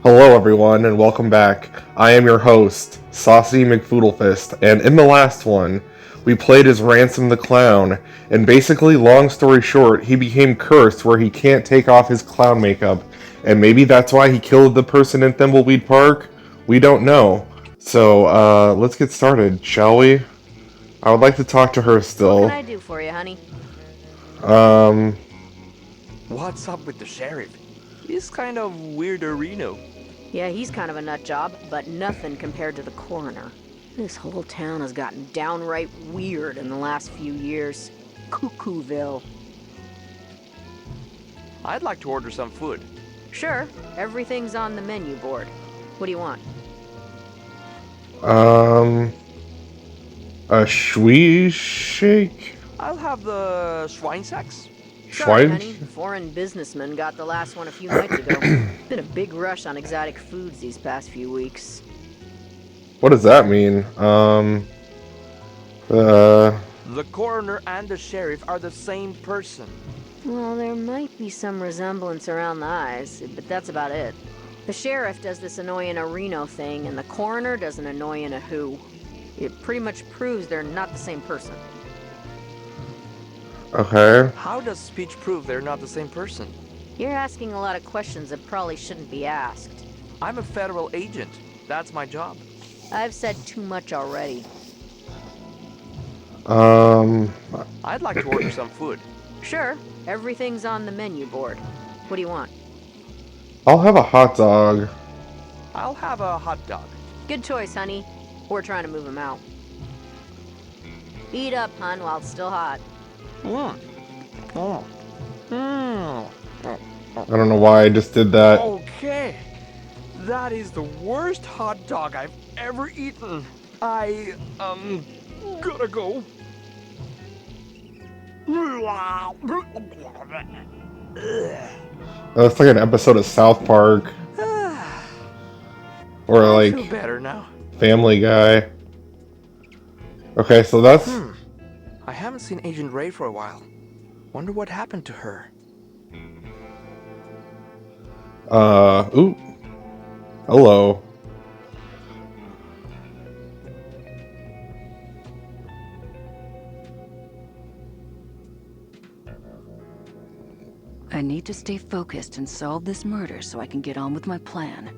Hello, everyone, and welcome back. I am your host, Saucy McFoodlefist, and in the last one, we played as Ransom the Clown, and basically, long story short, he became cursed where he can't take off his clown makeup, and maybe that's why he killed the person in Thimbleweed Park? We don't know. So, let's get started, shall we? I would like to talk to her What can still. I do for you, honey? Um, What's up with the sheriff? He's kind of weirderino. Yeah, he's kind of a nut job, but nothing compared to the coroner. This whole town has gotten downright weird in the last few years. Cuckooville. I'd like to order some food. Sure, everything's on the menu board. What do you want? um, a Schwee shake? I'll have the Schweinsacks. Sorry, Schwein? honey. Foreign businessman got the last one a few nights ago. Been a big rush on exotic foods these past few weeks. What does that mean? Uh, The coroner and the sheriff are the same person. Well, there might be some resemblance around the eyes, but that's about it. The sheriff does this annoying a Reno thing, and the coroner does an annoying a who. It pretty much proves they're not the same person. okay. How does speech prove they're not the same person? You're asking a lot of questions that probably shouldn't be asked. I'm a federal agent. That's my job. I've said too much already. Um, I'd like to order some food. Sure, everything's on the menu board. What do you want? I'll have a hot dog. I'll have a hot dog. Good choice, honey. We're trying to move him out. Eat up, hon, while it's still hot. Mmm. Oh. Mmm. I don't know why I just did that. Okay. That is the worst hot dog I've ever eaten. Gotta go. That's like an episode of South Park or I feel like better now. Family Guy. Okay, so that's I haven't seen Agent Ray for a while. Wonder what happened to her. ooh. Hello. I need to stay focused and solve this murder so I can get on with my plan.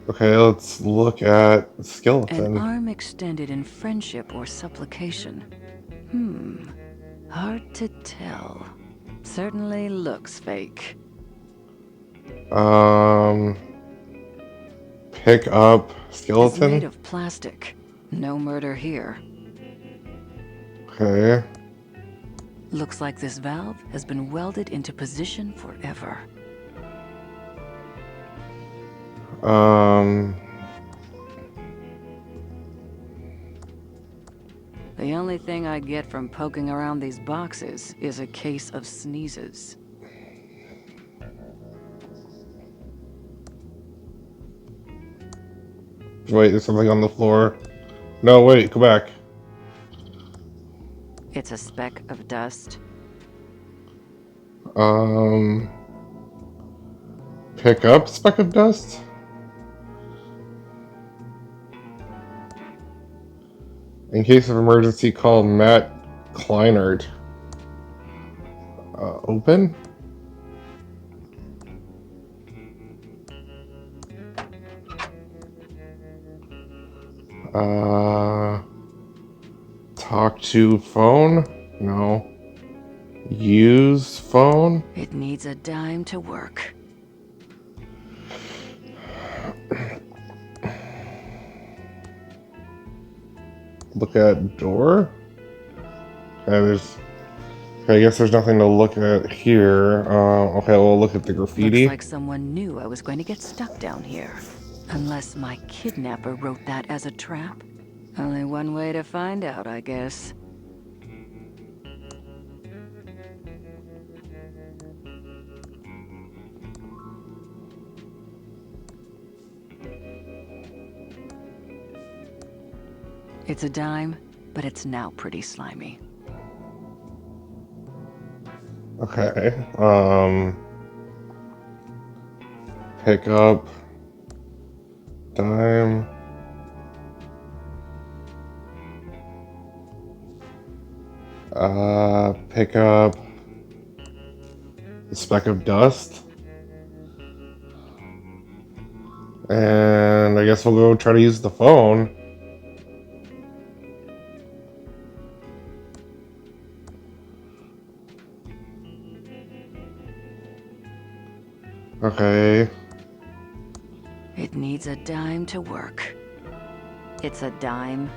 Okay, let's look at An skeleton. arm extended in friendship or supplication. Hard to tell. Certainly looks fake. Pick up It's made skeleton. of plastic. No murder here. Okay. Looks like this valve has been welded into position forever. The only thing I get from poking around these boxes is a case of sneezes. Wait, there's something on the floor. No, wait, go back. It's a speck of dust. Pick up speck of dust? In case of emergency, call Matt Kleinert. Open? Talk to phone? No. Use phone? It needs a dime to work. Look at door? Okay, I guess there's nothing to look at here. Okay, we'll look at the graffiti. Looks like someone knew I was going to get stuck down here. Unless my kidnapper wrote that as a trap. Only one way to find out, I guess. It's a dime, but it's now pretty slimy. Okay. Pick up dime. Pick up the speck of dust. And I guess we'll go try to use the phone. Okay. It needs a dime to work. It's a dime.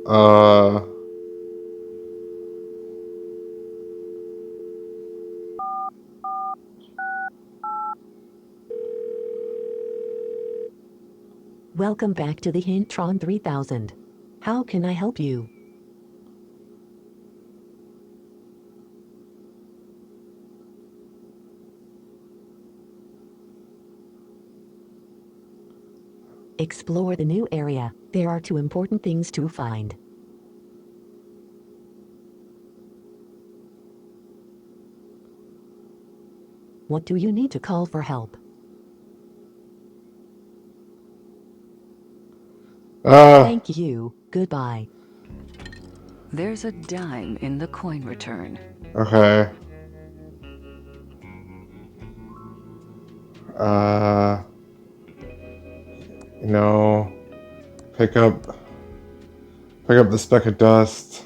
Uh... Welcome back to the Hintron 3000. How can I help you? Explore the new area. There are 2 important things to find. What do you need to call for help? Thank you. Goodbye. There's a dime in the coin return. Okay. No. Pick up the speck of dust.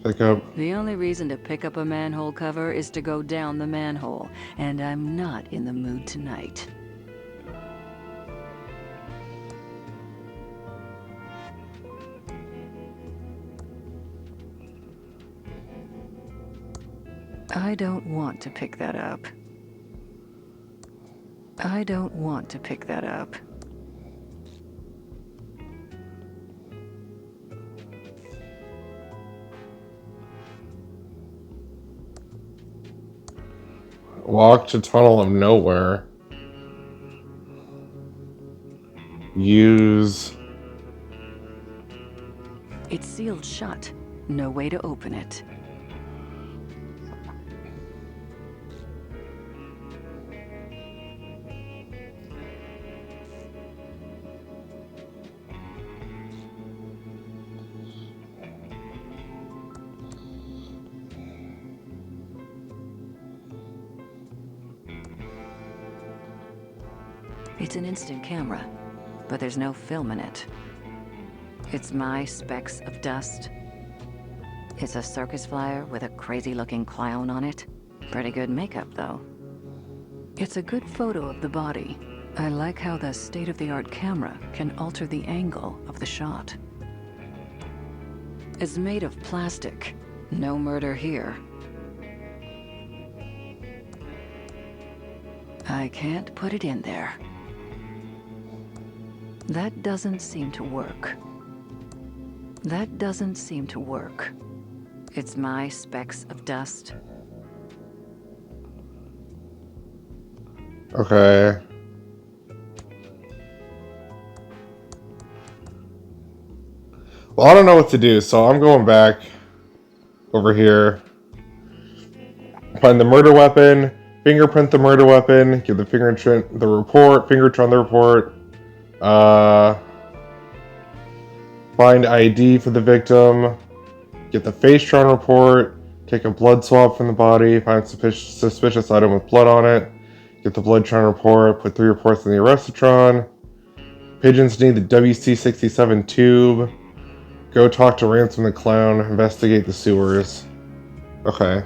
Pick up. The only reason to pick up a manhole cover is to go down the manhole, and I'm not in the mood tonight. I don't want to pick that up. I don't want to pick that up. Walk to tunnel of nowhere. Use. It's sealed shut. No way to open it. It's an instant camera, but there's no film in it. It's my specks of dust. It's a circus flyer with a crazy-looking clown on it. Pretty good makeup, though. It's a good photo of the body. I like how the state-of-the-art camera can alter the angle of the shot. It's made of plastic. No murder here. I can't put it in there. That doesn't seem to work. That doesn't seem to work. It's my specks of dust. Okay. Well, I don't know what to do, so I'm going back over here. Find the murder weapon, fingerprint the murder weapon, give the fingerprint the report, fingerprint on the report. Find ID for the victim, get the Facetron report, take a blood swab from the body, find suspicious item with blood on it, get the bloodtron report, put 3 reports in the arrestitron. Pigeons need the WC-67 tube. Go talk to Ransom the Clown, investigate the sewers. Okay.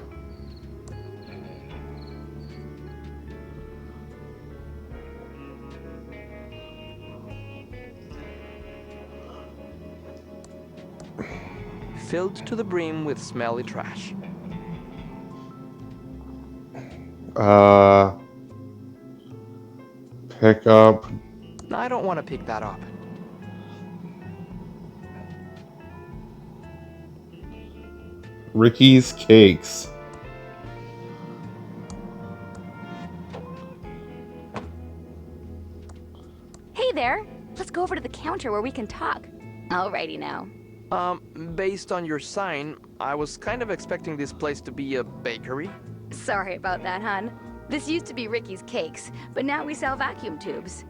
Filled to the brim with smelly trash. Pick up. I don't want to pick that up. Rickies Cakes. Hey there! Let's go over to the counter where we can talk. Alrighty now. Based on your sign, I was kind of expecting this place to be a bakery. Sorry about that, hon. This used to be Ricky's Cakes, but now we sell vacuum tubes.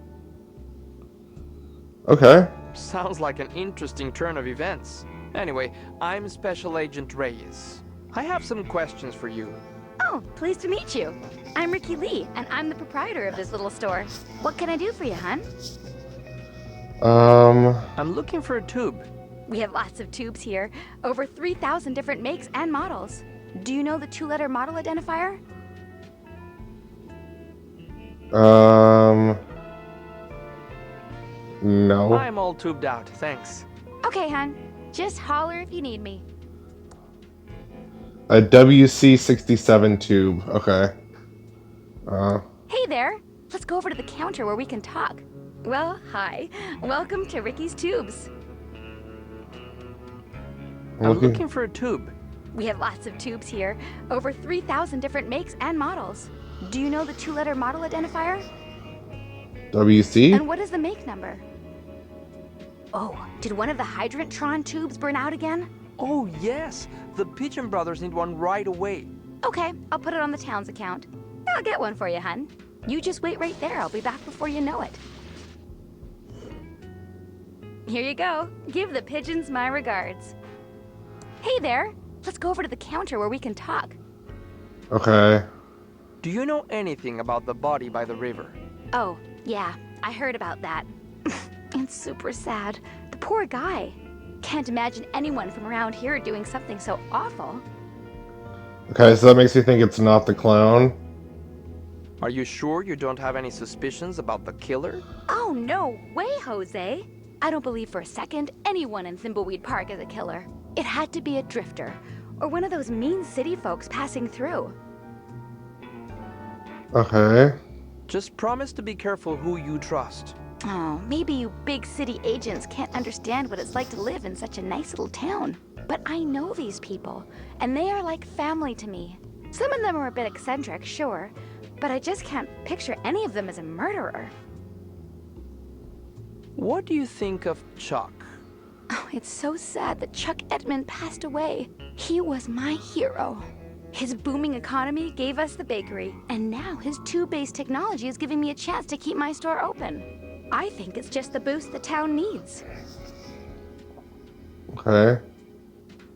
Okay. Sounds like an interesting turn of events. Anyway, I'm Special Agent Reyes. I have some questions for you. Oh, pleased to meet you. I'm Ricky Lee, and I'm the proprietor of this little store. What can I do for you, hon? I'm looking for a tube. We have lots of tubes here, over 3,000 different makes and models. Do you know the two-letter model identifier? No. I'm all tubed out, thanks. Okay, hon. Just holler if you need me. A WC67 tube. Okay. Hey there. Let's go over to the counter where we can talk. Well, hi. Welcome to Rickies Tubes. I'm looking for a tube. We have lots of tubes here, over 3,000 different makes and models. Do you know the two-letter model identifier? WC? And what is the make number? Oh, did one of the Hydrantron tubes burn out again? Oh, yes. The Pigeon Brothers need one right away. Okay, I'll put it on the town's account. I'll get one for you, hun. You just wait right there. I'll be back before you know it. Here you go. Give the pigeons my regards. Hey there. Let's go over to the counter where we can talk. Okay. Do you know anything about the body by the river? Oh, yeah. I heard about that. It's super sad. The poor guy. Can't imagine anyone from around here doing something so awful. Okay, so that makes me think it's not the clown. Are you sure you don't have any suspicions about the killer? Oh, no way, Jose. I don't believe for a second anyone in Thimbleweed Park is a killer. It had to be a drifter, or one of those mean city folks passing through. Okay. Just promise to be careful who you trust. Oh, maybe you big city agents can't understand what it's like to live in such a nice little town. But I know these people, and they are like family to me. Some of them are a bit eccentric, sure, but I just can't picture any of them as a murderer. What do you think of Chuck? Oh, it's so sad that Chuck Edmund passed away. He was my hero. His booming economy gave us the bakery, and now his tube-based technology is giving me a chance to keep my store open. I think it's just the boost the town needs. Okay.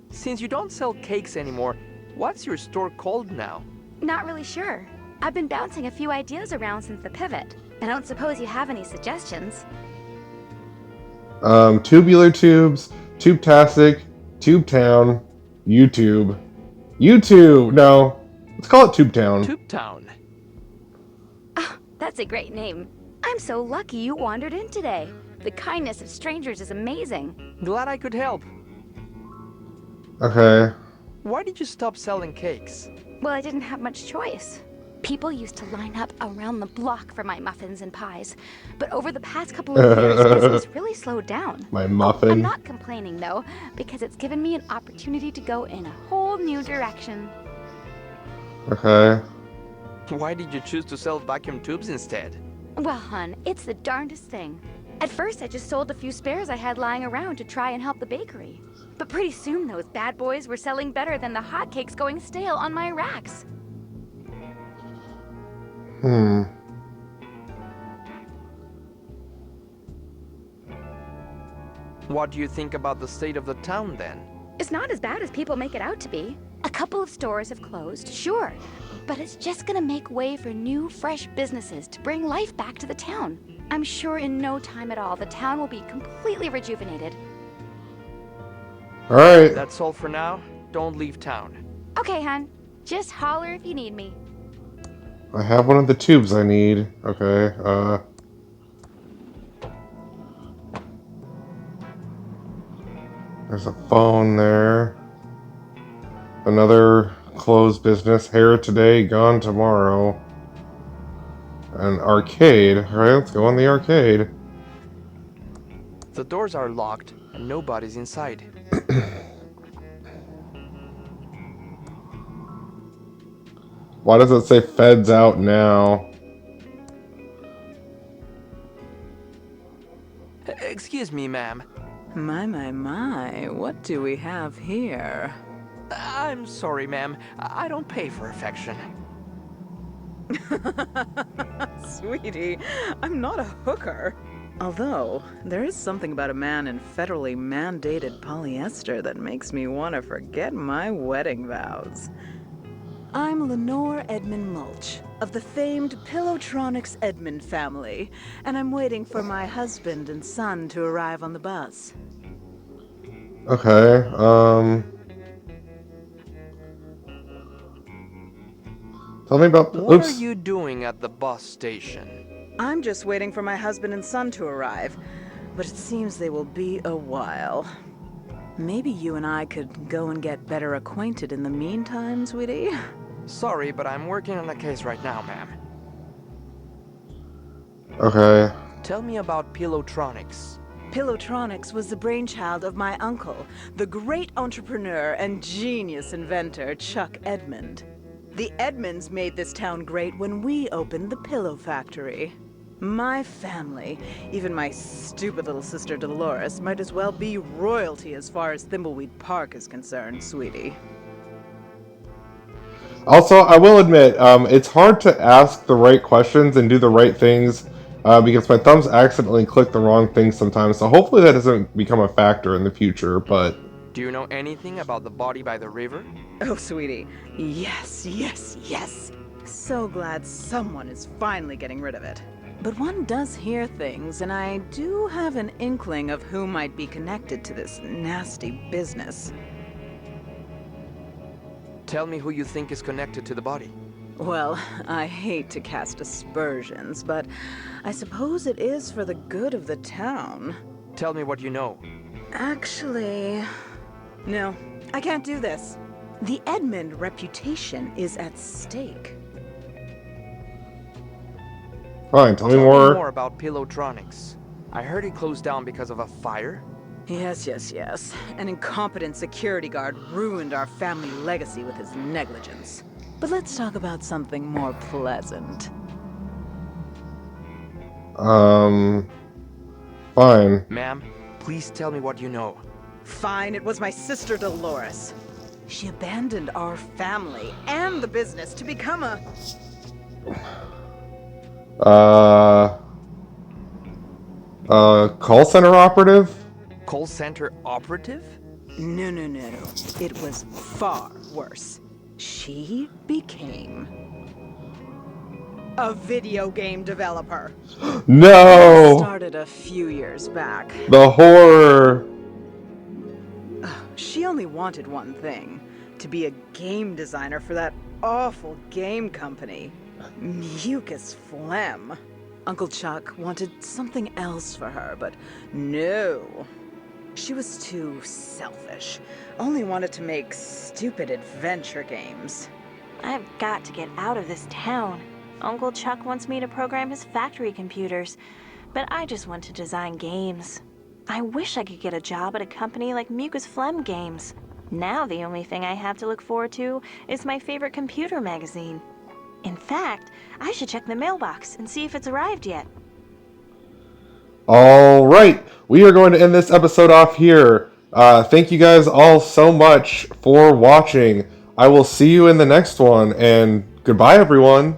Since you don't sell cakes anymore, what's your store called now? Not really sure. I've been bouncing a few ideas around since the pivot. I don't suppose you have any suggestions. Tubular tubes, Tube-tastic, Tube Town, YouTube. YouTube! No. Let's call it Tube Town. Tube Town. Oh, that's a great name. I'm so lucky you wandered in today. The kindness of strangers is amazing. Glad I could help. Okay. Why did you stop selling cakes? Well, I didn't have much choice. People used to line up around the block for my muffins and pies. But over the past couple of years, business really slowed down. My muffin. I'm not complaining, though, because it's given me an opportunity to go in a whole new direction. Okay. Why did you choose to sell vacuum tubes instead? Well, hon, it's the darndest thing. At first, I just sold a few spares I had lying around to try and help the bakery. But pretty soon, those bad boys were selling better than the hotcakes going stale on my racks. What do you think about the state of the town then? It's not as bad as people make it out to be. A couple of stores have closed, sure, but it's just gonna make way for new, fresh businesses to bring life back to the town. I'm sure in no time at all, the town will be completely rejuvenated. Alright. That's all for now. Don't leave town. Okay, hon. Just holler if you need me. I have one of the tubes I need. Okay, there's a phone there. Another closed business. Here today, gone tomorrow. An arcade. Alright, let's go on the arcade. The doors are locked and nobody's inside. Why does it say feds out now? Excuse me, ma'am. My, what do we have here? I'm sorry, ma'am. I don't pay for affection. Sweetie, I'm not a hooker. Although, there is something about a man in federally mandated polyester that makes me want to forget my wedding vows. I'm Lenore Edmund Mulch, of the famed Pillowtronics Edmund family, and I'm waiting for my husband and son to arrive on the bus. Okay, tell me about... What Oops. are you doing at the bus station? I'm just waiting for my husband and son to arrive, but it seems they will be a while. Maybe you and I could go and get better acquainted in the meantime, sweetie? Sorry, but I'm working on a case right now, ma'am. Okay. Tell me about Pillowtronics. Pillowtronics was the brainchild of my uncle, the great entrepreneur and genius inventor Chuck Edmund. The Edmonds made this town great when we opened the Pillow Factory. My family, even my stupid little sister Dolores, might as well be royalty as far as Thimbleweed Park is concerned, sweetie. Also, I will admit, it's hard to ask the right questions and do the right things because my thumbs accidentally click the wrong things sometimes, so hopefully that doesn't become a factor in the future, but... Do you know anything about the body by the river? Oh, sweetie. Yes. So glad someone is finally getting rid of it. But one does hear things, and I do have an inkling of who might be connected to this nasty business. Tell me who you think is connected to the body. Well, I hate to cast aspersions, but I suppose it is for the good of the town. Tell me what you know. Actually... No, I can't do this. The Edmund reputation is at stake. Fine, tell me Tell more. me more about Pillowtronics. I heard it closed down because of a fire. Yes. An incompetent security guard ruined our family legacy with his negligence. But let's talk about something more pleasant. Fine. Ma'am, please tell me what you know. Fine, it was my sister Dolores. She abandoned our family and the business to become a... Call center operative? Call center operative? No. It was far worse. She became a video game developer. No! Started a few years back. The horror! She only wanted one thing, to be a game designer for that awful game company. Mucus Phlegm. Uncle Chuck wanted something else for her, but no. She was too selfish. Only wanted to make stupid adventure games. I've got to get out of this town. Uncle Chuck wants me to program his factory computers, but I just want to design games. I wish I could get a job at a company like Mucus Phlegm Games. Now the only thing I have to look forward to is my favorite computer magazine. In fact, I should check the mailbox and see if it's arrived yet. Alright, we are going to end this episode off here. Thank you guys all so much for watching. I will see you in the next one, and goodbye everyone.